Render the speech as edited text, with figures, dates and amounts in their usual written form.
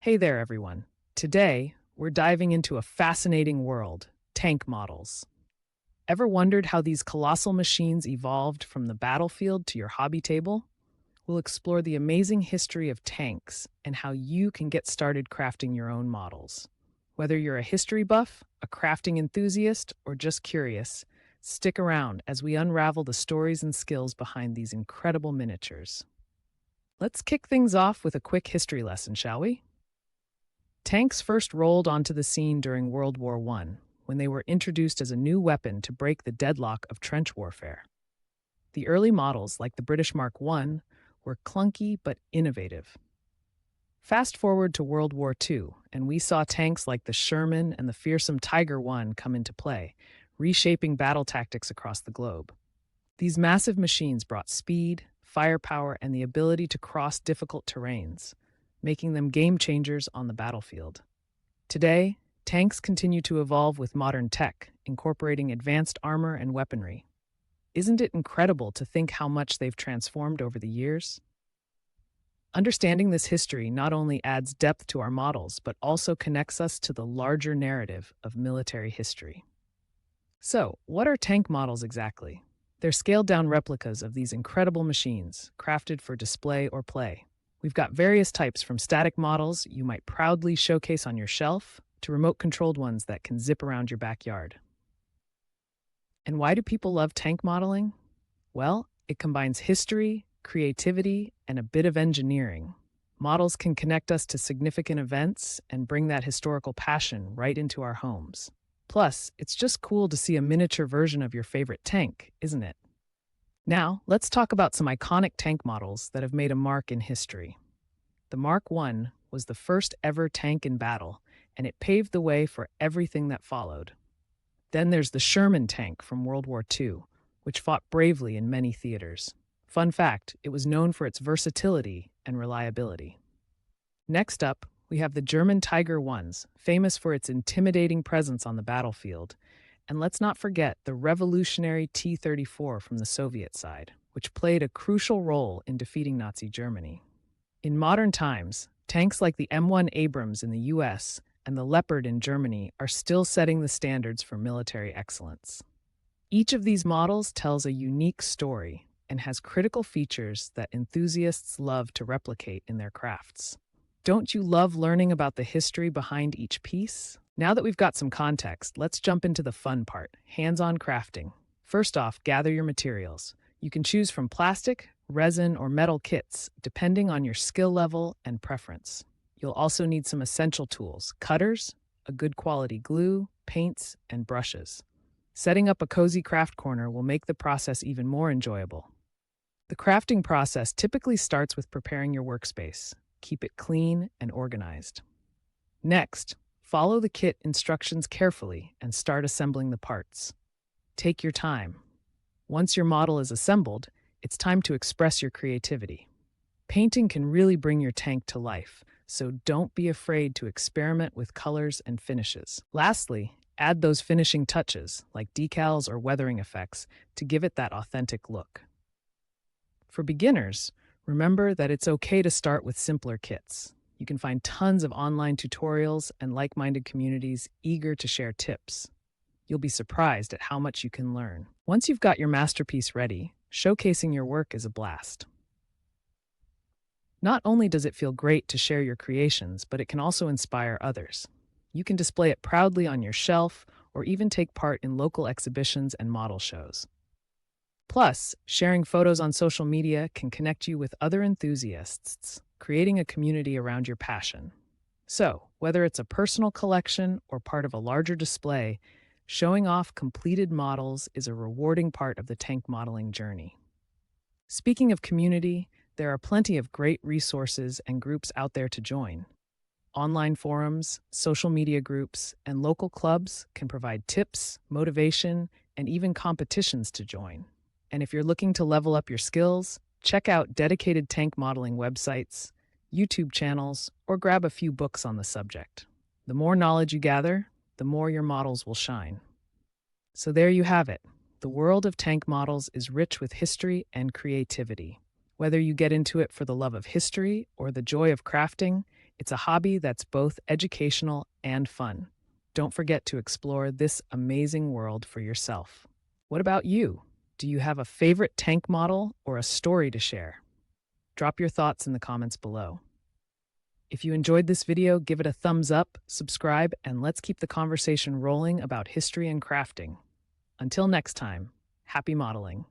Hey there, everyone. Today, we're diving into a fascinating world tank models. Ever wondered how these colossal machines evolved from the battlefield to your hobby table? We'll explore the amazing history of tanks and how you can get started crafting your own models. Whether you're a history buff, a crafting enthusiast, or just curious, stick around as we unravel the stories and skills behind these incredible miniatures. Let's kick things off with a quick history lesson, shall we? Tanks first rolled onto the scene during World War I, when they were introduced as a new weapon to break the deadlock of trench warfare. The early models, like the British Mark I, were clunky but innovative. Fast forward to World War II, and we saw tanks like the Sherman and the fearsome Tiger I come into play, reshaping battle tactics across the globe. These massive machines brought speed, firepower, and the ability to cross difficult terrains, making them game changers on the battlefield. Today, tanks continue to evolve with modern tech, incorporating advanced armor and weaponry. Isn't it incredible to think how much they've transformed over the years? Understanding this history not only adds depth to our models, but also connects us to the larger narrative of military history. So, what are tank models exactly? They're scaled down replicas of these incredible machines, crafted for display or play. We've got various types from static models you might proudly showcase on your shelf to remote controlled ones that can zip around your backyard. And why do people love tank modeling? Well, it combines history, creativity, and a bit of engineering. Models can connect us to significant events and bring that historical passion right into our homes. Plus, it's just cool to see a miniature version of your favorite tank, isn't it? Now, let's talk about some iconic tank models that have made a mark in history. The Mark I was the first ever tank in battle, and it paved the way for everything that followed. Then there's the Sherman tank from World War II, which fought bravely in many theaters. Fun fact, it was known for its versatility and reliability. Next up, we have the German Tiger Is, famous for its intimidating presence on the battlefield. And let's not forget the revolutionary T-34 from the Soviet side, which played a crucial role in defeating Nazi Germany. In modern times, tanks like the M1 Abrams in the US and the Leopard in Germany are still setting the standards for military excellence. Each of these models tells a unique story and has critical features that enthusiasts love to replicate in their crafts. Don't you love learning about the history behind each piece? Now that we've got some context, let's jump into the fun part, hands-on crafting. First off, gather your materials. You can choose from plastic, resin, or metal kits, depending on your skill level and preference. You'll also need some essential tools, cutters, a good quality glue, paints, and brushes. Setting up a cozy craft corner will make the process even more enjoyable. The crafting process typically starts with preparing your workspace. Keep it clean and organized. Next, follow the kit instructions carefully and start assembling the parts. Take your time. Once your model is assembled, it's time to express your creativity. Painting can really bring your tank to life, so don't be afraid to experiment with colors and finishes. Lastly, add those finishing touches, like decals or weathering effects, to give it that authentic look. For beginners, remember that it's okay to start with simpler kits. You can find tons of online tutorials and like-minded communities eager to share tips. You'll be surprised at how much you can learn. Once you've got your masterpiece ready, showcasing your work is a blast. Not only does it feel great to share your creations, but it can also inspire others. You can display it proudly on your shelf or even take part in local exhibitions and model shows. Plus, sharing photos on social media can connect you with other enthusiasts, creating a community around your passion. So, whether it's a personal collection or part of a larger display, showing off completed models is a rewarding part of the tank modeling journey. Speaking of community, there are plenty of great resources and groups out there to join. Online forums, social media groups, and local clubs can provide tips, motivation, and even competitions to join. And if you're looking to level up your skills, check out dedicated tank modeling websites, YouTube channels, or grab a few books on the subject. The more knowledge you gather, the more your models will shine. So there you have it. The world of tank models is rich with history and creativity. Whether you get into it for the love of history or the joy of crafting, It's a hobby that's both educational and fun. Don't forget to explore this amazing world for yourself. What about you? Do you have a favorite tank model or a story to share? Drop your thoughts in the comments below. If you enjoyed this video, give it a thumbs up, subscribe, and let's keep the conversation rolling about history and crafting. Until next time, happy modeling.